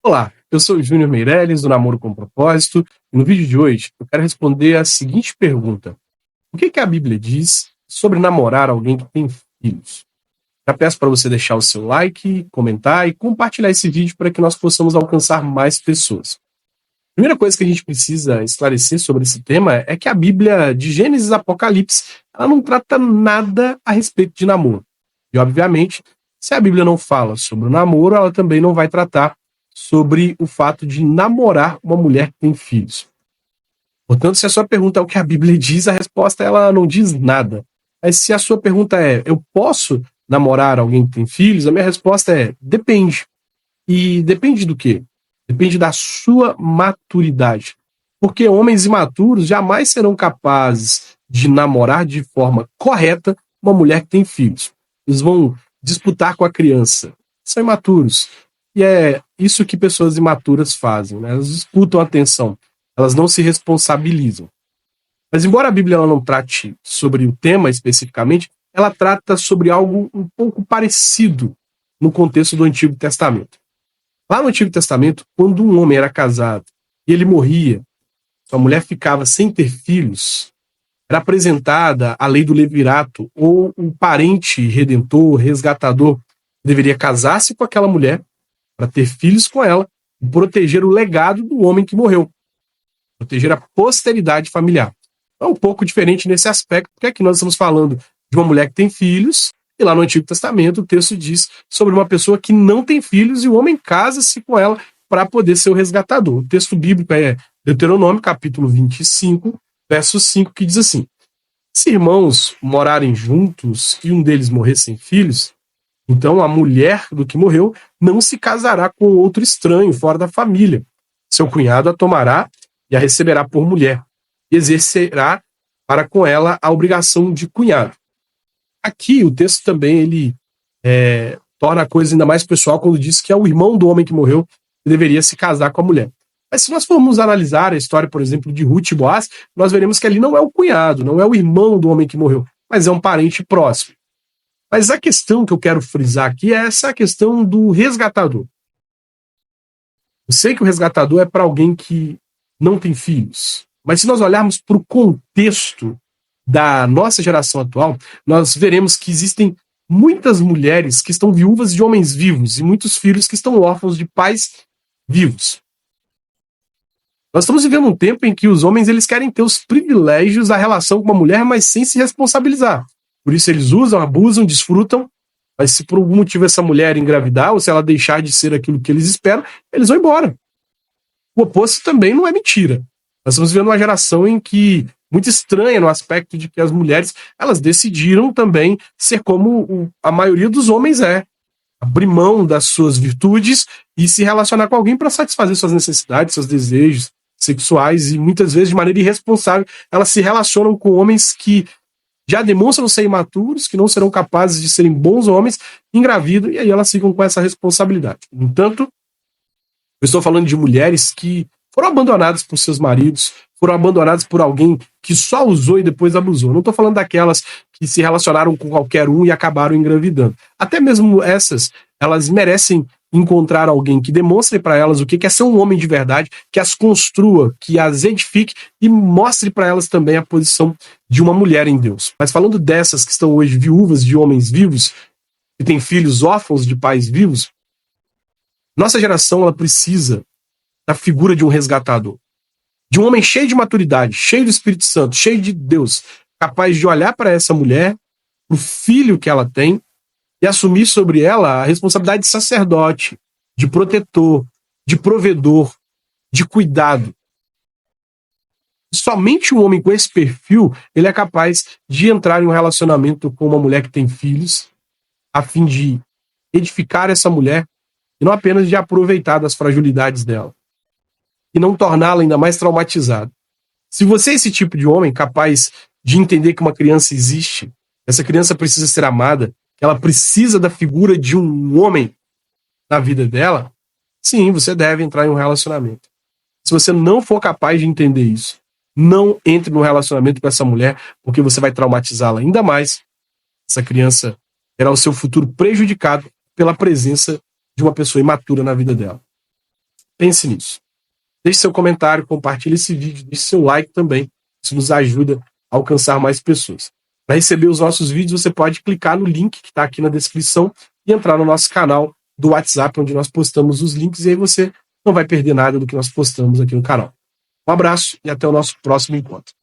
Olá, eu sou o Júnior Meirelles, do Namoro com Propósito, e no vídeo de hoje eu quero responder a seguinte pergunta: o que a Bíblia diz sobre namorar alguém que tem filhos? Já peço para você deixar o seu like, comentar e compartilhar esse vídeo para que nós possamos alcançar mais pessoas. A primeira coisa que a gente precisa esclarecer sobre esse tema é que a Bíblia, de Gênesis a Apocalipse, ela não trata nada a respeito de namoro. E, obviamente, se a Bíblia não fala sobre o namoro, ela também não vai tratar sobre o fato de namorar uma mulher que tem filhos. Portanto, se a sua pergunta é o que a Bíblia diz, a resposta ela não diz nada. Mas se a sua pergunta é, eu posso namorar alguém que tem filhos? A minha resposta é, depende. E depende do quê? Depende da sua maturidade. Porque homens imaturos jamais serão capazes de namorar de forma correta uma mulher que tem filhos. Eles vão disputar com a criança. São imaturos. E é isso que pessoas imaturas fazem, né? Elas disputam a atenção, elas não se responsabilizam. Mas embora a Bíblia ela não trate sobre o tema especificamente, ela trata sobre algo um pouco parecido no contexto do Antigo Testamento. Lá no Antigo Testamento, quando um homem era casado e ele morria, sua mulher ficava sem ter filhos, era apresentada a lei do levirato, ou um parente redentor, resgatador, deveria casar-se com aquela mulher para ter filhos com ela e proteger o legado do homem que morreu, proteger a posteridade familiar. É um pouco diferente nesse aspecto, porque aqui nós estamos falando de uma mulher que tem filhos, e lá no Antigo Testamento o texto diz sobre uma pessoa que não tem filhos e o homem casa-se com ela para poder ser o resgatador. O texto bíblico é Deuteronômio, capítulo 25, verso 5, que diz assim: se irmãos morarem juntos e um deles morrer sem filhos, então a mulher do que morreu não se casará com outro estranho fora da família. Seu cunhado a tomará e a receberá por mulher, e exercerá para com ela a obrigação de cunhado. Aqui o texto também ele torna a coisa ainda mais pessoal quando diz que é o irmão do homem que morreu que deveria se casar com a mulher. Mas se nós formos analisar a história, por exemplo, de Ruth e Boaz, nós veremos que ali não é o cunhado, não é o irmão do homem que morreu, mas é um parente próximo. Mas a questão que eu quero frisar aqui é essa questão do resgatador. Eu sei que o resgatador é para alguém que não tem filhos, mas se nós olharmos para o contexto da nossa geração atual, nós veremos que existem muitas mulheres que estão viúvas de homens vivos e muitos filhos que estão órfãos de pais vivos. Nós estamos vivendo um tempo em que os homens eles querem ter os privilégios da relação com uma mulher, mas sem se responsabilizar. Por isso eles usam, abusam, desfrutam, mas se por algum motivo essa mulher engravidar, ou se ela deixar de ser aquilo que eles esperam, eles vão embora. O oposto também não é mentira. Nós estamos vivendo uma geração em que, muito estranha no aspecto de que as mulheres, elas decidiram também ser como a maioria dos homens é. Abrir mão das suas virtudes e se relacionar com alguém para satisfazer suas necessidades, seus desejos sexuais, e muitas vezes de maneira irresponsável, elas se relacionam com homens que já demonstram ser imaturos, que não serão capazes de serem bons homens, engravidam, e aí elas ficam com essa responsabilidade. No entanto, eu estou falando de mulheres que foram abandonadas por seus maridos, foram abandonadas por alguém que só usou e depois abusou. Não estou falando daquelas que se relacionaram com qualquer um e acabaram engravidando. Até mesmo essas, elas merecem encontrar alguém que demonstre para elas o que é ser um homem de verdade, que as construa, que as edifique e mostre para elas também a posição de uma mulher em Deus. Mas falando dessas que estão hoje viúvas de homens vivos, que têm filhos órfãos de pais vivos, nossa geração ela precisa da figura de um resgatador, de um homem cheio de maturidade, cheio do Espírito Santo, cheio de Deus, capaz de olhar para essa mulher, para o filho que ela tem, e assumir sobre ela a responsabilidade de sacerdote, de protetor, de provedor, de cuidado. Somente um homem com esse perfil, ele é capaz de entrar em um relacionamento com uma mulher que tem filhos, a fim de edificar essa mulher, e não apenas de aproveitar das fragilidades dela, e não torná-la ainda mais traumatizada. Se você é esse tipo de homem capaz de entender que uma criança existe, essa criança precisa ser amada, ela precisa da figura de um homem na vida dela, sim, você deve entrar em um relacionamento. Se você não for capaz de entender isso, não entre no relacionamento com essa mulher, porque você vai traumatizá-la ainda mais. Essa criança terá o seu futuro prejudicado pela presença de uma pessoa imatura na vida dela. Pense nisso. Deixe seu comentário, compartilhe esse vídeo, deixe seu like também. Isso nos ajuda a alcançar mais pessoas. Para receber os nossos vídeos, você pode clicar no link que está aqui na descrição e entrar no nosso canal do WhatsApp, onde nós postamos os links, e aí você não vai perder nada do que nós postamos aqui no canal. Um abraço e até o nosso próximo encontro.